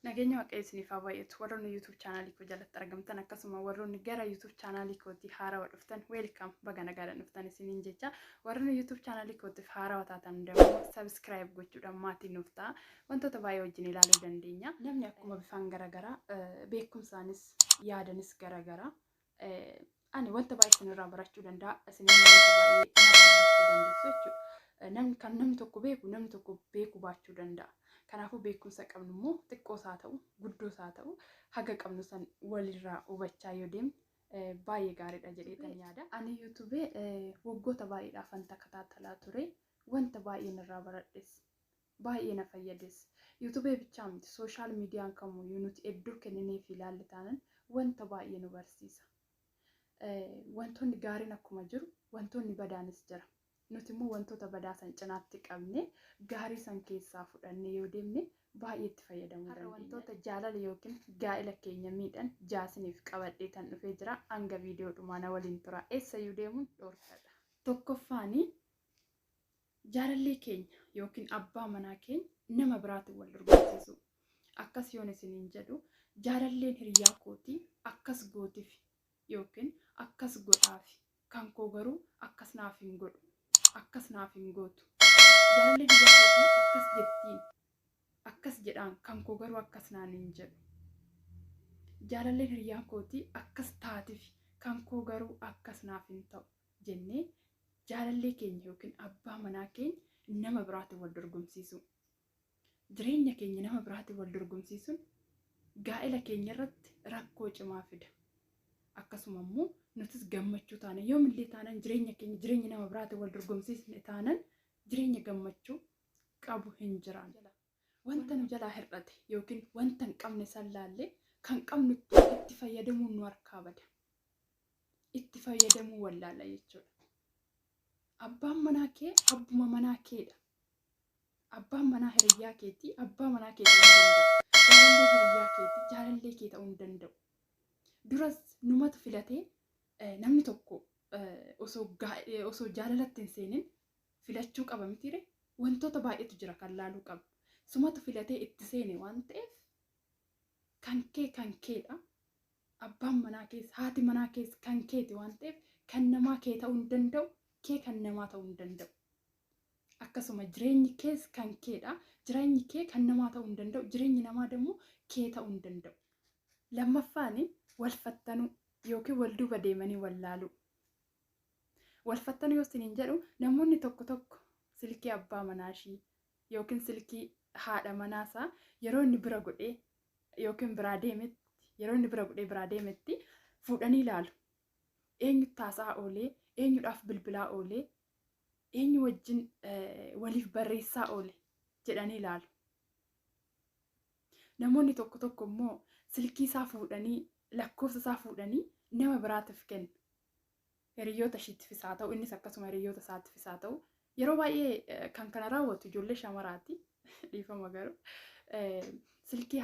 Nageenya waaqayyoon haa baay'atu warroonni YouTube channel koo jalatti argamtan akkasuma warroonni gara YouTube channel kootti haarawaa dhuftan welcome baga nagaadhaan dhuftan isiniin jecha warroonni YouTube channel kootiif haarawaa taatan immoo subscribe gochuudhaan maatiin nuuf ta'a wantoota baay'ee wajjin ilaaluu dandeenya namni akkuma bifaan garagaraa beekumsaanis yaadanis garagaraa ani wanta baay'ee isinirraa barachuu danda'a isinii wanta baay'ee barachuu dandeessu jechuudha namni tokko beeku namni tokko beekuu baachuu danda'a. Kanaafuu beekumsa qabnu immoo xiqqoos haa ta'u guddoos haa ta'u haga qabnu san walirraa hubachaa yoo deemne baay'ee gaariidha jedheetan yaada. Ani YouTube waggoota baay'eedhaaf wanta kataattalaa ture wanta baay'ee narraa baradhes baay'ee na fayyades YouTube bichaa miti sooshaal miidiyaan kamuyyuu nuti iddoo kennineef ilaalle taanan wanta baay'ee nu barsiisa. Wantoonni gaariin akkuma jiru wantoonni badaanis jira. Nuti immoo wantoota badaa san cinaatti qabne gaarii san keessaa fudhannee yoo deemne baay'ee itti fayyadamuu dandeenya. Wantoota jaalala yookiin gaa'ela keenya miidhan jaasiniif qabadhee tan dhufee jira. Hanga viidiyoo dhumaana waliin tura. Eessayyuu deemuun dhoorkadha. Tokkoffaanii jaalallee keenya yookiin abbaa manaa keenya nama biraatiin wal dorgomsiisu. Akkas yoon isiniin jedhu jaalalleen hiriyaa kootii akkas gootiif yookiin akkas godhaafi kan koo garuu akkas naaf hin godhu. Akkas naaf hin gootu. Jaalalleen hiriyaa kootii akkas jettiin akkas jedhaan kan koo garuu akkas naan hin jedhu. Jaalalleen hiriyaa kootii akkas taatiif kan koo garuu akkas naaf hin ta'u jennee jaalallee keenya yookiin abbaa manaa keenya nama biraatiin wal dorgomsiisu. Jireenya keenya nama biraatiin wal dorgomsiisuun gaa'ela keenya irratti rakkoo cimaa fida. Akkasuma immoo nutis gammachuu taane yoomillee taanan jireenya nama biraatiin wal dorgomsiisne taanan jireenya gammachuu qabu hin jiraan. Wanta nu jalaa hir'ate yookiin wanta hin qabne sallaallee kan qabnu itti fayyadamuun nu harkaa bada. Itti fayyadamuu wallaala jechuudha. Abbaan manaa kee abbuma manaa keedha. Abbaan manaa hiriyaa keetii abbaa manaa kee ta'uu hin danda'u. Jaalallee hiriyaa keetii jaalallee kee ta'uu hin danda'u. Duras numatu filatee namni tokko osoo jaalalatti hin seenin filachuu qaba mitiire wantoota baay'eetu jira kan laaluu qaba. Sumatu filatee itti seene waan ta'eef kan keedha. Abbaan manaa keessa haati manaa keessa kan keeti waan ta'eef kan namaa kee ta'uu hin danda'u kee kan namaa ta'uu hin danda'u. Akkasuma jireenyi kees kan keedha. Jireenyi kee kan namaa ta'uu hin danda'u jireenyi namaa immoo kee ta'uu hin danda'u. Lammaffaani walfattanuu yookiin wal duuba deemanii wallaaluu. Walfattanuu yoo isiniin jedhu namoonni tokko silkii abbaa manaashii yookiin silkii haadha manaasaa yeroo inni bira godhee yookiin biraa deemetti fuudhanii ilaalu. Eenyu taasaa oolee, eenyudhaaf bilbilaa oolee, eenyu wajjin waliif barreessaa oole jedhanii ilaalu. Namoonni tokko immoo silkii isaa fuudhanii lakkoofsa isaa fuudhanii nama biraatiif kennu. Hiriyoota ishiittifis haa ta'u innis akkasuma hiriyoota isaattifis haa ta'u yeroo baay'ee kan kana raawwatu ijoollee shamaraati dhiifama garuu silkii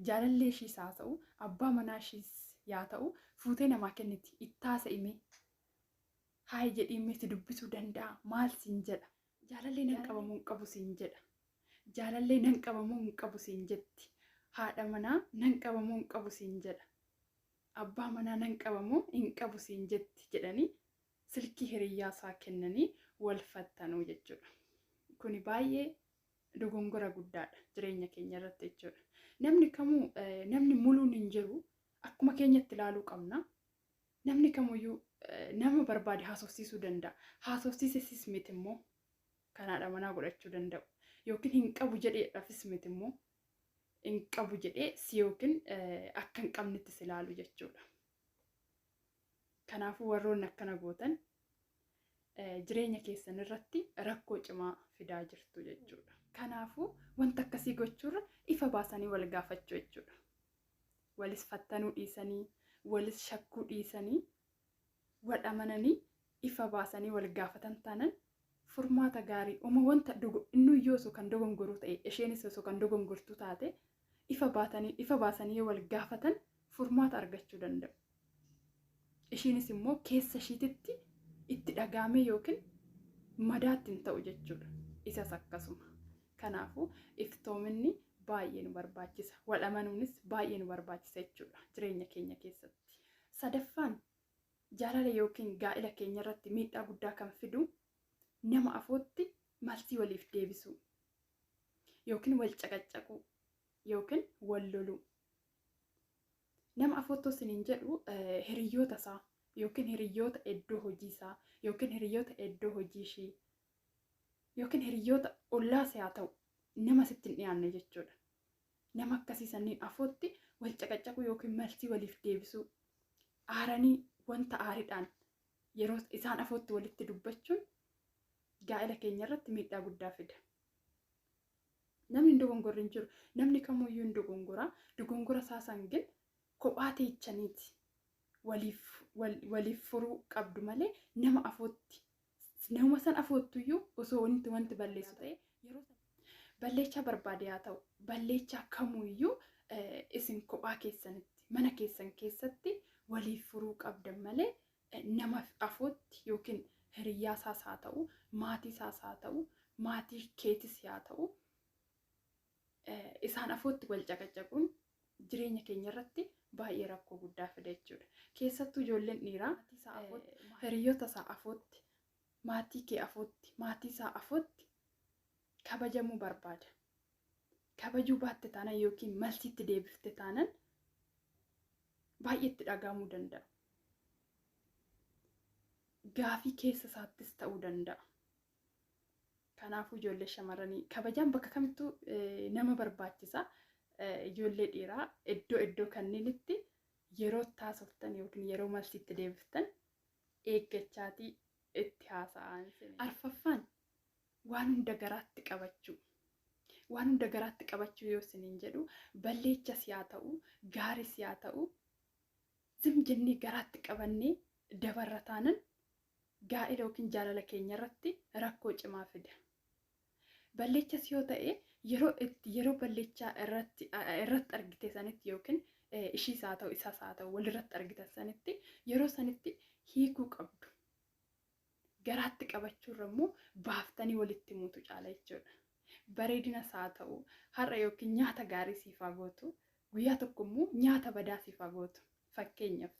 jaalallee ishiis haa ta'u abbaa manaa ishiis yaa ta'u fuutee namaa kenniti itti haasa'imee haay jedhiimee si dubbisuu danda'a maal siin jedha. Jaalallee nan qabamuu hin qabu siin jedha. Jaalallee nan qabamuu hin qabu siin jetti. Haadha manaa nan qabamuu hin qabu siin jedha. Abbaa manaa nan qabamuu hin qabu siin jetti jedhanii silkii hiriyaa isaa kennanii wal fattanuu jechuudha. Kuni baay'ee dogongora guddaadha jireenya keenya irratti jechuudha. Namni kamuu namni muluun hin jiru akkuma keenyatti ilaaluu qabna. Namni kamuyyuu nama barbaade haasofsiisuu danda'a. Haasofsiisesis miti immoo kan haadha manaa godhachuu danda'u. Yookiin hin qabu jedheedhaafis miti immoo hin qabu jedhee si yookiin akka hin qabnetti si ilaalu jechuudha. Kanaafuu warroonni akkana gootan jireenya keessan irratti rakkoo cimaa fidaa jirtu jechuudha. Kanaafuu wanta akkasii gochuurra ifa baasanii wal gaafachuu jechuudha. Walis fattanuu dhiisanii, walis shakkuu dhiisanii, wal amananii ifa baasanii wal gaafatan taanan furmaata gaarii wanta inni yoo kan dogongoruu ta'e isheenis osoo kan dogongortuu taate ifa baasanii wal gaafatan furmaata argachuu danda'u. Isheenis immoo keessa ishiititti itti dhagaamee yookiin madaatti hin ta'u jechuudha. Isas akkasuma. Kanaafuu iftoominni baay'ee nu barbaachisa. Wal amanuunis baay'ee nu barbaachisa jechuudha jireenya keenya keessatti. Sadaffaan jaalala yookiin gaa'ela keenya irratti miidhaa guddaa kan fidu nama afootti malsii waliif deebisuu yookiin wal caqaccaquu yookiin wal loluu. Nama afoottoo isiniin jedhu hiriyoota isaa yookiin hiriyoota iddoo hojii isaa yookiin hiriyoota iddoo hojii ishii yookiin hiriyoota ollaas haa ta'u nama sitti hin dhiyaanne jechuudha. Nama akkasii sanniin afootti wal caqaccaquu yookiin malsii waliif deebisuu, aaranii wanta aariidhaan yeroo isaan afootti walitti dubbachuun gaa'ela keenya irratti miidhaa guddaa fida. Namni hin dogongorre hin jiru. Namni kamuyyuu hin dogongora. Dogongora isaa sangin kophaa teechaniiti waliif furuu qabdu malee nama afootti nama san afoottuyyu osoo wanti balleessu ta'e yeroo balleechaa barbaade haa ta'u balleechaa kamuyyuu isin kophaa keessanitti mana keessan keessatti waliif furuu qabdan malee nama afootti yookiin hiriyaa isaas haa ta'u maatii isaas haa ta'u maatii keetis haa ta'u isaan afootti wal caqacaquun jireenya keenya irratti baay'ee rakkoo guddaa fida jechuudha. Keessattuu ijoolleen dhiiraa hiriyoota isaa afootti, maatii kee afootti, maatii isaa afootti kabajamuu barbaada. Kabajuu baatte taanaan yookiin malsiitti deebifte taanaan baay'ee itti dhagahamuu danda'a. Gaafii keessa isaattis ta'uu danda'a. Kanaafuu ijoollee shamarranii kabajaan bakka kamittuu nama barbaachisa. Ijoollee dhiiraa iddoo kanneenitti yeroo taasiftan yookiin yeroo malsiitti deebiftan eeggachaatii itti haasa'an. Arfaffaan waan hunda garaatti qabachuu. Waan hunda garaatti qabachuu yoo isiniin jedhu balleechas haa ta'u gaaris haa ta'u zim jennee garaatti qabannee dabarra taanan gaa'ela yookiin jaalala keenya irratti rakkoo cimaa fida. Balleechas yoo ta'e yeroo balleechaa irratti argite sanitti yookiin ishiis haa ta'u isaas haa ta'u walirratti argitan sanitti yeroo sanitti hiikuu qabdu. Garaatti qabachuurra immoo baaftanii walitti muutu caala jechuudha. Bareedinas haa ta'u har'a yookiin nyaata gaarii siif haa gootu guyyaa tokko immoo nyaata badaa siif haa gootu. Fakkeenyaaf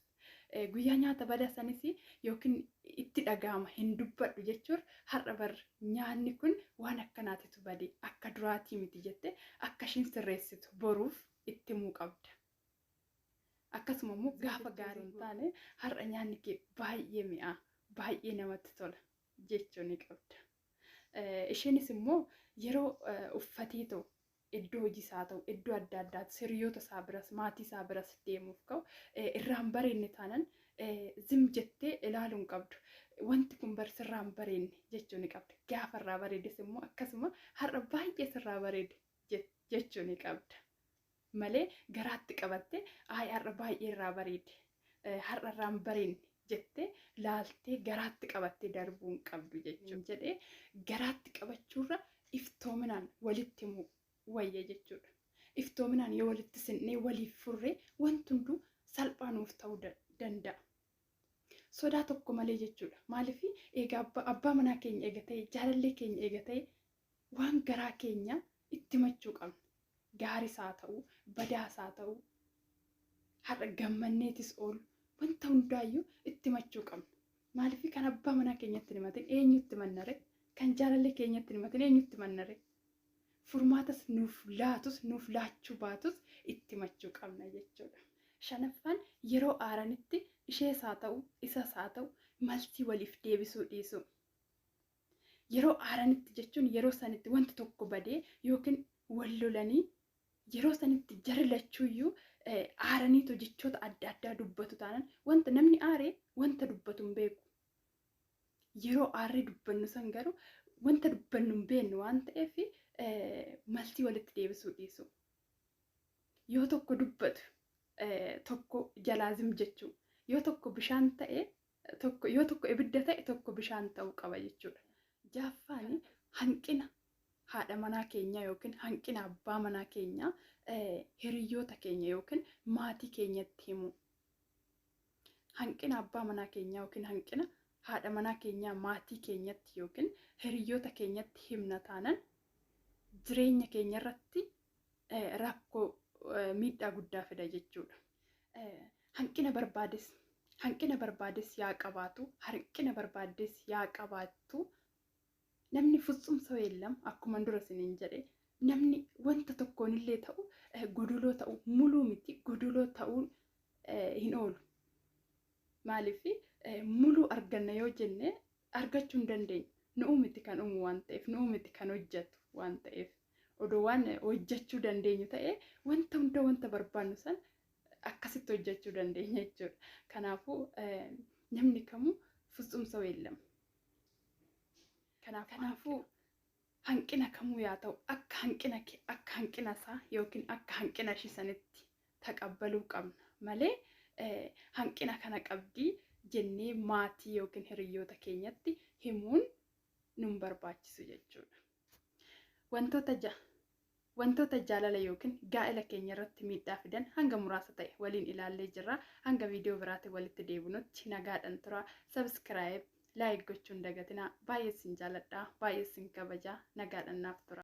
guyyaa nyaata badaa sanis yookiin itti dhagahama hin dubbadhu jechuun har'a bar nyaanni kun waan akkanaatitu bade akka duraatii miti jette akka ishiin sirreessitu boruuf itti himuu qabda. Akkasuma immoo gaafa gaarii hin taane har'a nyaanni kee baay'ee mi'aa baay'ee namatti tola jechuu ni qabda. Isheenis immoo yeroo uffatee ta'u iddoo hojii isaa ta'u iddoo adda addaatti hiriyoota isaa biras maatii isaa biras deemuuf ka'u irraan bareenne taanan zim jettee ilaaluu hin qabdu. Wanti kun bar sirraan bareenne jechuu ni qabda. Gaafa irraa bareedes immoo akkasuma har'a baay'ee sirraa bareede jechuu ni qabda. Malee garaatti qabatte har'a baay'ee irraa bareede har'a irraan bareenne jettee laaltee garaatti qabattee darbuu hin qabdu jechuun jedhee garaatti qabachuurra iftoominaan walitti himuu wayya jechuudha. Iftoominaan yoo walitti sinnee waliif furree wanti hunduu salphaa nuuf ta'uu danda'a. Sodaa tokko malee jechuudha. Maaliif egaa abbaa manaa keenya eega ta'e jaalallee keenya eega ta'e waan garaa keenya itti himachuu qabna. Gaariis haa ta'u badaas haa ta'u har'a gammanneetis oolu wanta hundaayyuu itti himachuu qabna. Maaliif kan abbaa manaa keenyatti himatin eenyutti mannare? Kan jaalallee keenyatti himatin eenyutti mannare? Furmaatas nuuf laatus nuuf laachuu baatus itti himachuu qabna jechuudha. Shanaffaan yeroo aaranitti ishees haa ta'u isas haa ta'u malsii waliif deebisuu dhiisuu. Yeroo aaranitti jechuun yeroo sanitti wanti tokko badee yookiin wal lolanii yeroo sanitti jarri lachuuyyuu aaraniitu jechoota adda addaa dubbatu taanan wanta namni aaree wanta dubbatu hin beeku. Yeroo aarree dubbannu san garuu wanta dubbannu hin beeknu waan ta'eef malsii walitti deebisuu dhiisu. Yoo tokko dubbatu tokko jalaazim jechuu. Yoo tokko bishaan ta'e yoo tokko ibidda ta'e tokko bishaan ta'uu qaba jechuudha. Jaaffaan hanqina haadha manaa keenyaa yookiin hanqina abbaa manaa keenyaa hiriyoota keenya yookiin maatii keenyatti himu. Hanqina abbaa manaa keenyaa yookiin hanqina haadha manaa keenyaa maatii keenyatti yookiin hiriyoota keenyatti himna taanan jireenya keenya irratti rakkoo miidhaa guddaa fida jechuudha. Hanqina barbaades yaa qabaatu, hanqina barbaades yaa qabaattu, namni futsumsa weellam akkuma dura isiniin jedhe namni wanta tokkoonillee ta'u goduloo ta'u muluu miti, goduloo ta'uun hin oolu. Maaliif muluu arganna yoo jenne argachuu hin dandeenyu. Nu'u miti kan uumu waan ta'eef, nu'u miti kan hojjetu waan ta'eef, odoo waan hojjechuu dandeenyu ta'e wanta hunda wanta barbaannu san akkasitti hojjechuu dandeenya jechuudha. Kanaafuu namni kamuu futsumsa weellama. Kanaafuu hanqina kamuu yaa ta'u akka hanqina isaa yookiin akka hanqina ishii sanitti taqabbaluu qabna malee hanqina kana qabdii jennee maatii yookiin hiriyoota keenyatti himuun nun barbaachisu jechuudha. Wantoota jaalala yookiin gaa'ela keenya irratti miidhaa fidan hanga muraasa ta'e waliin ilaallee jirra. Hanga viidiyoo biraatiin walitti deebinutti nagaadhaan tura. Subscribe, like gochuun dagatinaa. Baay'ee sin jaaladha, baay'ee sin kabajaa. Nagaadhaan naaf tura.